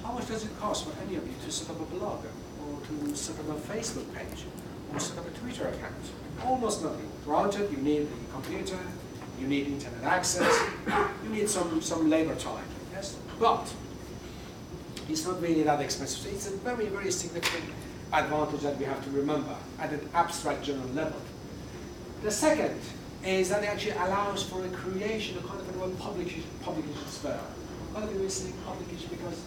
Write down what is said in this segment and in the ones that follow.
How much does it cost for any of you to set up a blog, or to set up a Facebook page, or set up a Twitter account? Almost nothing. Granted, you need the computer, you need internet access, you need some labor time, yes? But it's not really that expensive. So it's a very, very significant advantage that we have to remember at an abstract general level. The second is that it actually allows for a creation of kind of a publication sphere. A lot of people say publication because,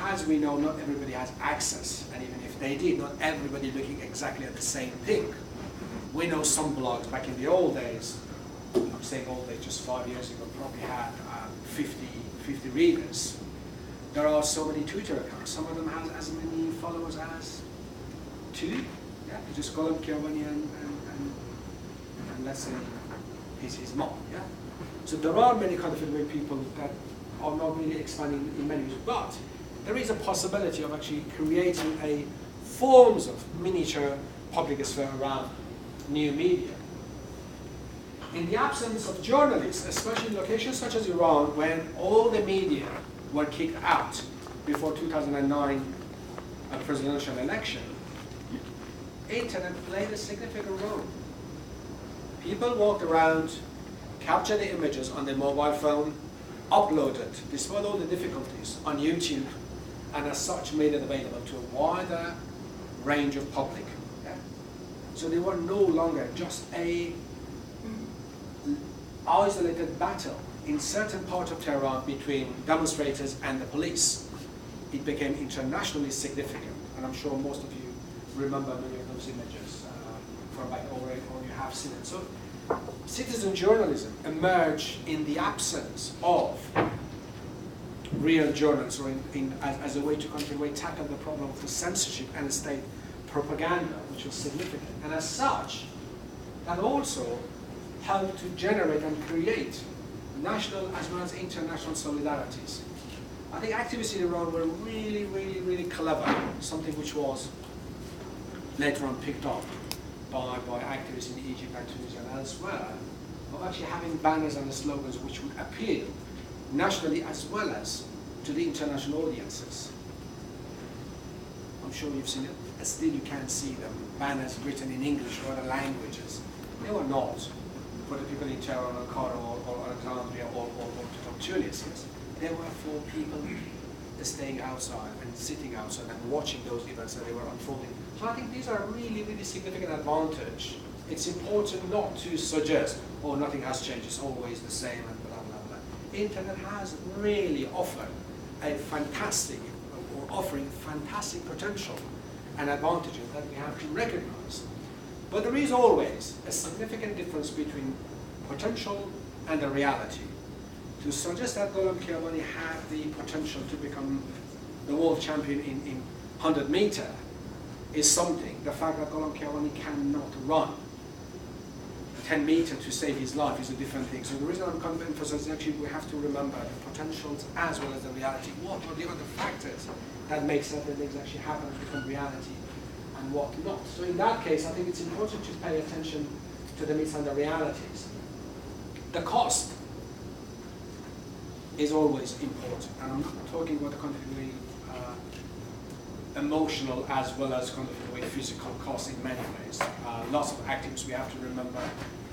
as we know, not everybody has access, and even if they did, not everybody looking exactly at the same thing. We know some blogs back in the old days, I'm saying old days, just 5 years ago, probably had 50 readers. There are so many Twitter accounts. Some of them have as many followers as 2. Yeah, just Gholam Khiabany and let's say his mom. Yeah. So there are many kind of people that are not really expanding in many ways, but there is a possibility of actually creating a forms of miniature public sphere around new media. In the absence of journalists, especially in locations such as Iran, when all the media were kicked out before 2009 presidential election, internet played a significant role. People walked around, captured the images on their mobile phone, uploaded, despite all the difficulties, on YouTube, and as such made it available to a wider range of public. Yeah? So they were no longer just a isolated battle in certain parts of Tehran between demonstrators and the police. It became internationally significant, and I'm sure most of you remember many of those images from back, or you have seen it. So citizen journalism emerged in the absence of real journalists, or as a way to contribute, tackle the problem of the censorship and state propaganda, which was significant. And as such, that also helped to generate and create national as well as international solidarities. I think activists in Iran were really, really, really clever, something which was later on picked up by activists in Egypt and Tunisia and elsewhere, of actually having banners and slogans which would appeal nationally as well as to the international audiences. I'm sure you've seen it. Still you can't see them, banners written in English or other languages. They were not for the people in Tehran or Cairo or Alexandria or Tunis. Yes. They were for people staying outside and sitting outside and watching those events that they were unfolding. So I think these are really, really significant advantage. It's important not to suggest, oh, nothing has changed, it's always the same, and blah, blah, blah. Internet has really offered a fantastic, or offering fantastic potential and advantages that we have to recognize. But there is always a significant difference between potential and the reality. To suggest that Gholam Khiabany had the potential to become the world champion in 100 meter is something. The fact that Gholam Khiabany cannot run 10 meters to save his life is a different thing. So the reason I'm going to emphasize is actually we have to remember the potentials as well as the reality. What are the other factors that make certain things actually happen and become reality and what not? So in that case, I think it's important to pay attention to the myths and the realities. The cost is always important, and I'm talking about the kind of way emotional as well as kind of way physical cost in many ways. Lots of activists, we have to remember,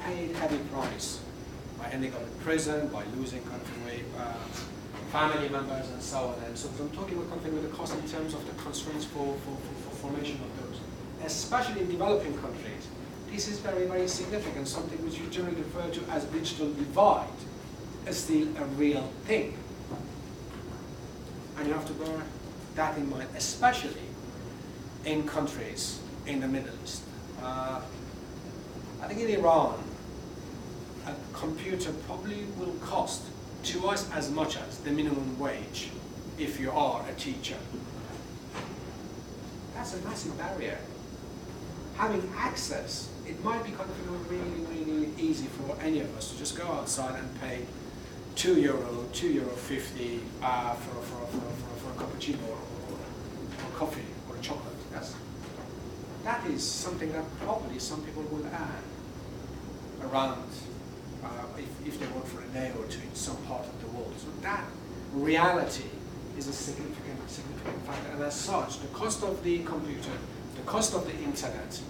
paid heavy price by ending up in prison, by losing kind of way family members and so on. And so I'm talking about kind of the cost in terms of the constraints for formation of those, especially in developing countries. This is very, very significant, something which you generally refer to as digital divide is still a real thing. And you have to bear that in mind, especially in countries in the Middle East. I think in Iran, a computer probably will cost twice as much as the minimum wage if you are a teacher. That's a massive barrier. Having access, it might be kind of really, really easy for any of us to just go outside and pay €2, €2.50 for a cappuccino or coffee or chocolate. Yes, that is something that probably some people will earn around if they work for a day or two in some part of the world. So that reality is a significant factor. And as such, the cost of the computer, the cost of the internet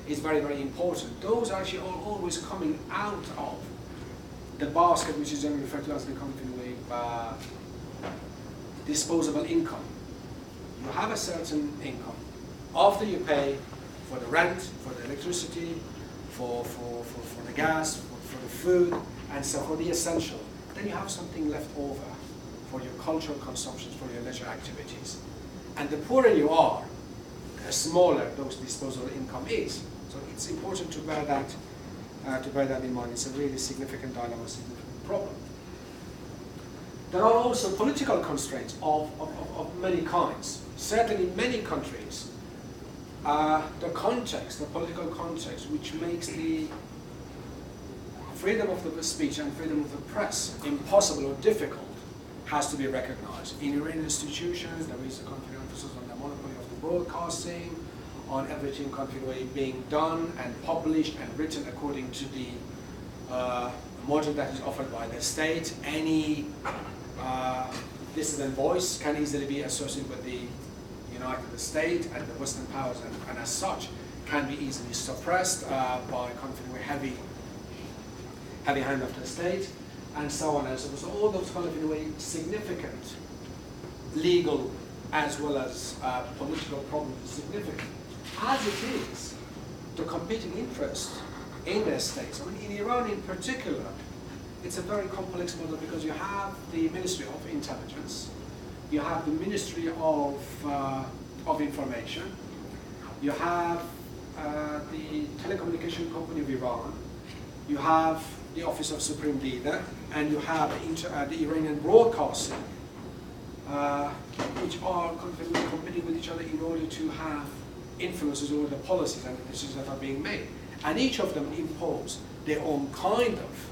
is very, very important. Those actually are always coming out of the basket, which is generally referred to as the company disposable income. You have a certain income. After you pay for the rent, for the electricity, for the gas, for the food, and so for the essential, then you have something left over for your cultural consumptions, for your leisure activities. And the poorer you are, the smaller those disposable income is. So it's important to bear that in mind. It's a really significant dilemma, significant problem. There are also political constraints of many kinds. Certainly in many countries, the political context, which makes the freedom of the speech and freedom of the press impossible or difficult, has to be recognized. In Iranian institutions, there is a continuing emphasis on the monopoly of the broadcasting, on everything continually being done and published and written according to the model that is offered by the state. Any dissident voice can easily be associated with the United States and the Western powers, and as such can be easily suppressed by continually heavy hand of the state, and so on and so forth. So all those kind of, in a way, significant legal as well as political problems are significant. As it is, the competing interests in their states. I mean, in Iran in particular, it's a very complex model because you have the Ministry of Intelligence, you have the Ministry of Information, you have the Telecommunication Company of Iran, you have the Office of Supreme Leader, and you have the Iranian Broadcasting, which are competing with each other in order to have influences over the policies and the decisions that are being made. And each of them impose their own kind of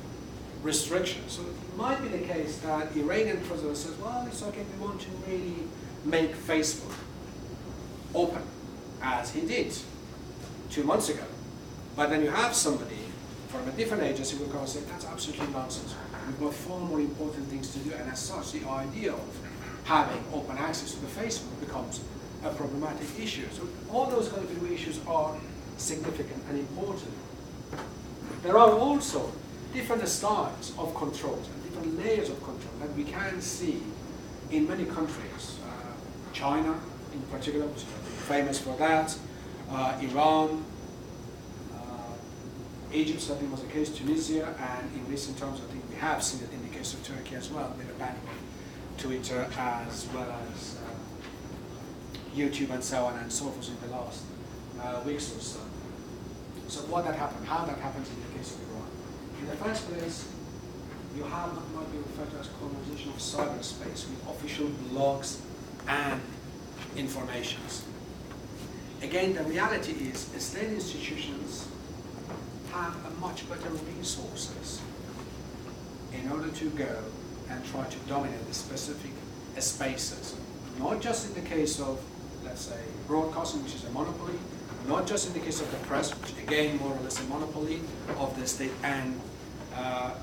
restrictions. So it might be the case that Iranian president says, well, it's okay, we want to really make Facebook open, as he did 2 months ago. But then you have somebody from a different agency who will come and say, that's absolutely nonsense. We've got far more important things to do, and as such, the idea of having open access to the Facebook becomes a problematic issue. So all those kind of issues are significant and important. There are also different styles of controls and different layers of control that we can see in many countries. China, in particular, which is famous for that. Iran, Egypt certainly was the case, Tunisia, and in recent times I think we have seen it in the case of Turkey as well, with a ban on Twitter as well as YouTube and so on and so forth in the last weeks or so. So how that happens in the case of Iran. In the first place, you have what might be referred to as colonization of cyberspace with official blogs and informations. Again, the reality is state institutions have a much better resources in order to go and try to dominate the specific spaces. Not just in the case of, let's say, broadcasting, which is a monopoly, not just in the case of the press, which again, more or less a monopoly of the state and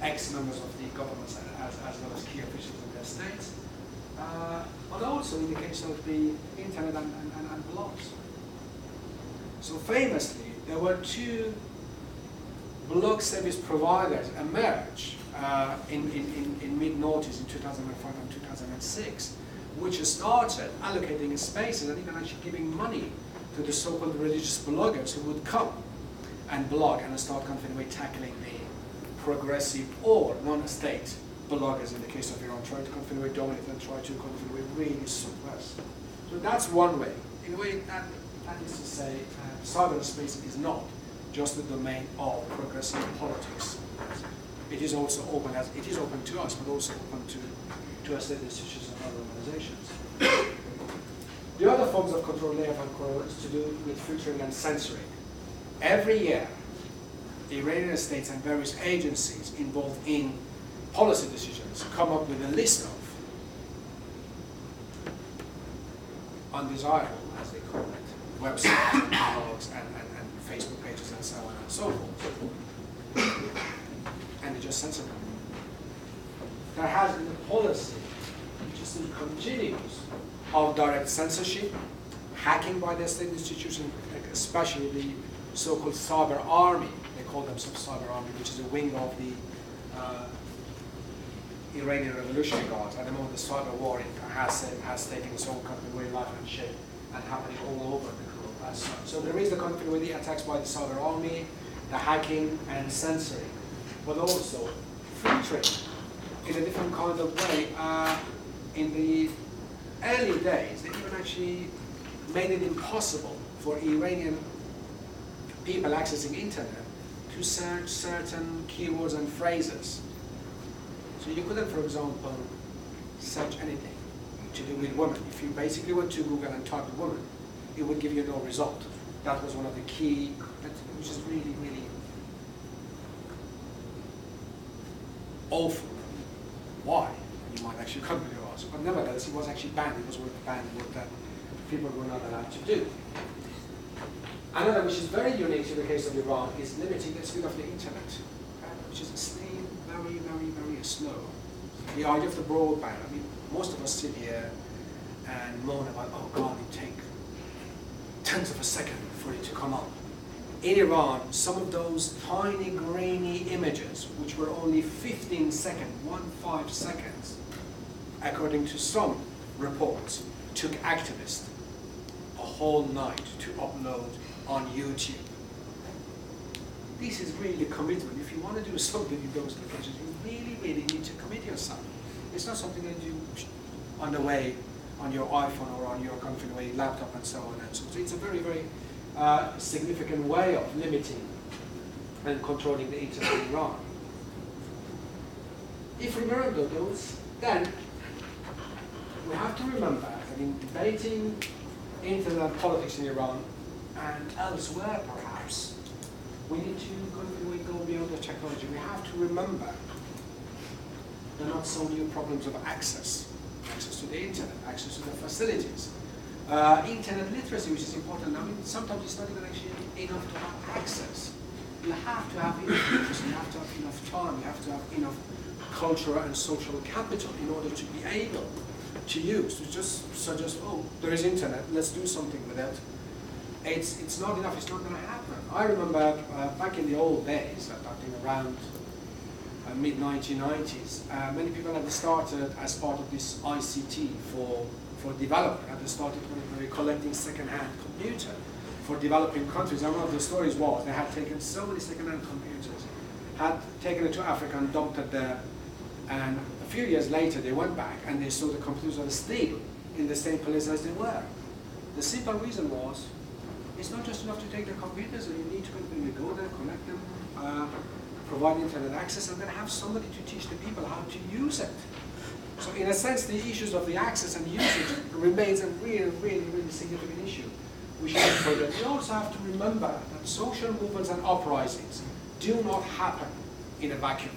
ex-members of the governments as well as key officials in their states, but also in the case of the internet and blogs. So famously, there were two blog service providers emerge in mid-noughties in 2005 and 2006, which started allocating spaces and even actually giving money to the so-called religious bloggers who would come and blog and start continually tackling the progressive or non-state bloggers in the case of Iran, try to continually dominate and try to continually really suppress. So that's one way. In a way, that is to say, cyberspace is not just the domain of progressive politics. It is also open to us, but also open to state institutions and other organizations. The other forms of control layer of control is to do with filtering and censoring. Every year, the Iranian states and various agencies involved in policy decisions come up with a list of undesirable, as they call it, websites, and blogs, and Facebook pages, and so on and so forth. And they just censor them. There has been a policy which is continues of direct censorship, hacking by the state institution, especially the so-called cyber army. They call themselves cyber army, which is a wing of the Iranian Revolutionary Guards. At the moment, the cyber war has taken its own continuity, life and shape, and happening all over the globe as such. So there is the continuity attacks by the cyber army, the hacking and censoring, but also filtering in a different kind of way. In the early days, they even actually made it impossible for Iranian people accessing internet to search certain keywords and phrases. So you couldn't, for example, search anything to do with women. If you basically went to Google and typed woman, it would give you no result. That was one of the key, which is really, really awful. Why? You might actually come to your ask. But nevertheless, it was actually banned. It was one of the banned work that people were not allowed to do. Another, which is very unique to the case of Iran, is limiting the speed of the internet, which is still very, very, very slow. The idea of the broadband, I mean, most of us sit here and moan about, oh God, it takes tenths of a second for it to come up. In Iran, some of those tiny, grainy images, which were only 15 seconds, 15 seconds, according to some reports, took activists a whole night to upload on YouTube. This is really commitment. If you want to do something in those locations, you really, really need to commit yourself. It's not something that you on the way on your iPhone or on your way laptop and so on and so forth. It's a very, very significant way of limiting and controlling the internet in Iran. If we remember those, then we have to remember that in debating internet politics in Iran and elsewhere perhaps, we need to go beyond the technology. We have to remember there are not so new problems of access to the internet, access to the facilities. Internet literacy, which is important. I mean, sometimes it's not even actually enough to have access. You have to have enough literacy, you have to have enough time, you have to have enough cultural and social capital in order to be able to use, to just suggest, oh, there is internet, let's do something with it. It's not enough, it's not going to happen. I remember back in the old days, I think around mid-1990s, many people had started as part of this ICT for development, had started collecting second-hand computer for developing countries. And one of the stories was they had taken so many second-hand computers, had taken it to Africa and dumped it there, and a few years later they went back and they saw the computers were still in the same place as they were. The simple reason was, it's not just enough to take the computers, and you need to go there, collect them, provide internet access, and then have somebody to teach the people how to use it. So in a sense, the issues of the access and usage remains a really, really, really significant issue. We should not forget. We also have to remember that social movements and uprisings do not happen in a vacuum.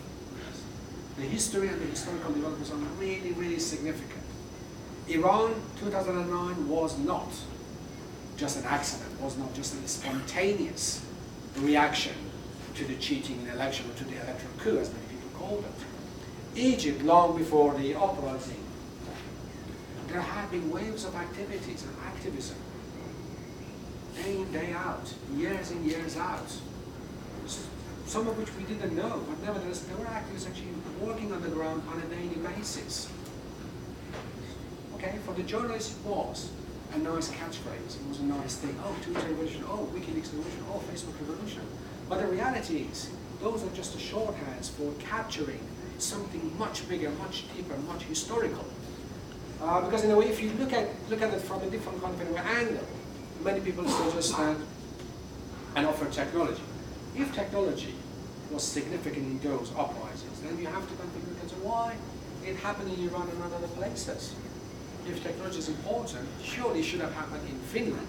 The history and the historical developments are really, really significant. Iran 2009 was not just an accident, was not just a spontaneous reaction to the cheating in the election or to the electoral coup, as many people called it. Egypt, long before the uprising, there had been waves of activities and activism, day in, day out, years in, years out. Some of which we didn't know, but nevertheless, there were activists actually working on the ground on a daily basis. Okay, for the journalists it was a nice catchphrase, it was a nice thing. Oh, Twitter revolution, oh, WikiLeaks revolution, oh, Facebook revolution. But the reality is, those are just the shorthands for capturing something much bigger, much deeper, much historical. Because in a way, if you look at it from a different kind of angle, many people suggest that and offer technology. If technology was significant in those uprisings, then you have to look at why it happened in Iran and not other places. If technology is important, surely it should have happened in Finland.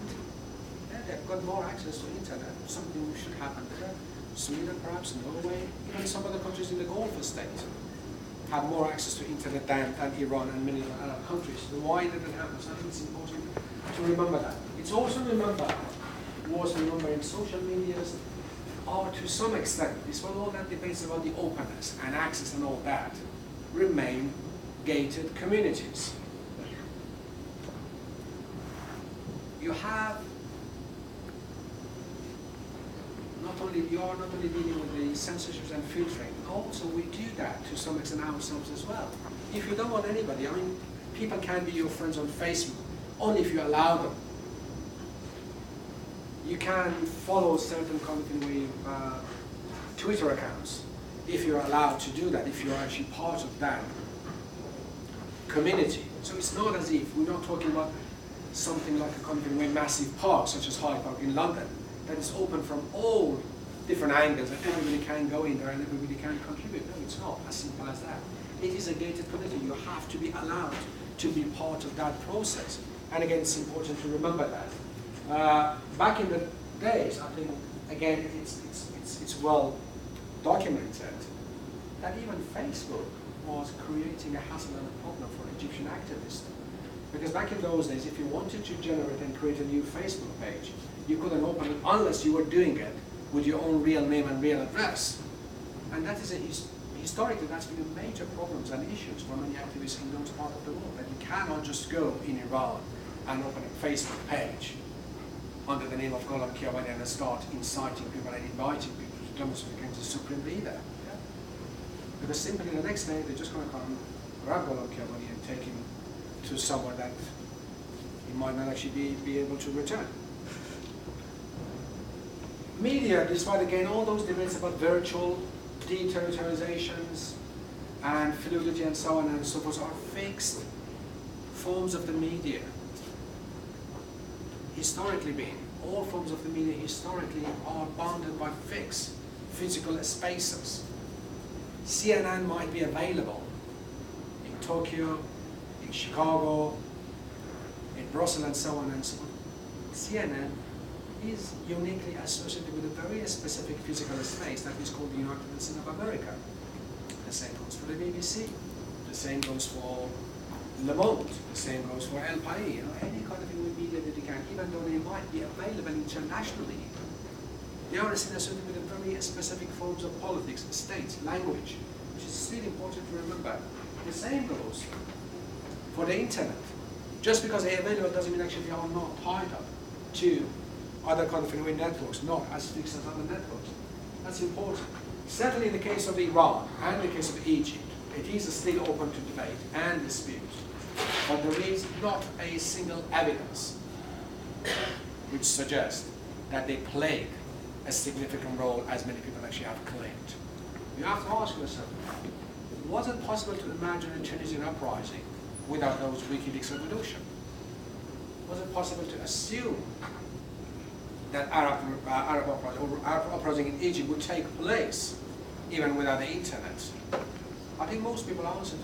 Yeah, they've got more access to internet. Something should happen there. Sweden, perhaps Norway, even some other countries in the Gulf states have more access to internet than Iran and many other countries. So why did it happen? So I think it's important to remember that. It's also worth remembering social medias are to some extent, despite all that debates about the openness and access and all that, remain gated communities. you have you are not only dealing with the censorship and filtering, also we do that to some extent ourselves as well. If you don't want anybody, I mean, people can be your friends on Facebook only if you allow them. You can follow certain kind of Twitter accounts if you're allowed to do that, if you're actually part of that community. So it's not as if we're not talking about something like a kind of massive park, such as Hyde Park in London, that is open from all different angles and everybody can go in there and everybody can contribute. No, it's not as simple as that. It is a gated community. You have to be allowed to be part of that process. And again, it's important to remember that. Back in the days, I think, again, it's well documented that even Facebook was creating a hassle and a problem for Egyptian activists. Because back in those days, if you wanted to generate and create a new Facebook page, you couldn't open it unless you were doing it with your own real name and real address. And that is historically, that's been a major problems and issues for many activists in those parts of the world, that you cannot just go in Iran and open a Facebook page under the name of Gholam Khiabany and start inciting people and inviting people to demonstrate against the supreme leader. Yeah? Because simply the next day, they're just going to come grab Gholam Khiabany and take him to somewhere that he might not actually be able to return. Media, despite again all those debates about virtual deterritorizations and fluidity and so on and so forth, are fixed forms of the media. Historically being, all forms of the media historically are bounded by fixed physical spaces. CNN might be available in Tokyo, in Chicago, in Brussels and so on and so on. CNN is uniquely associated with a very specific physical space that is called the United States of America. The same goes for the BBC, the same goes for Le Monde, the same goes for El País, you know, any kind of media that you can, even though they might be available internationally, they are associated with a very specific forms of politics, states, language, which is still important to remember. The same goes for the internet. Just because they are available doesn't mean actually they are not tied up to other kind of networks, not as fixed as other networks. That's important. Certainly in the case of Iran and the case of Egypt, it is still open to debate and dispute. But there is not a single evidence which suggests that they played a significant role as many people actually have claimed. You have to ask yourself, was it possible to imagine a Tunisian uprising without those WikiLeaks revolution? Was it possible to assume that Arab uprising in Egypt would take place even without the internet? I think most people answer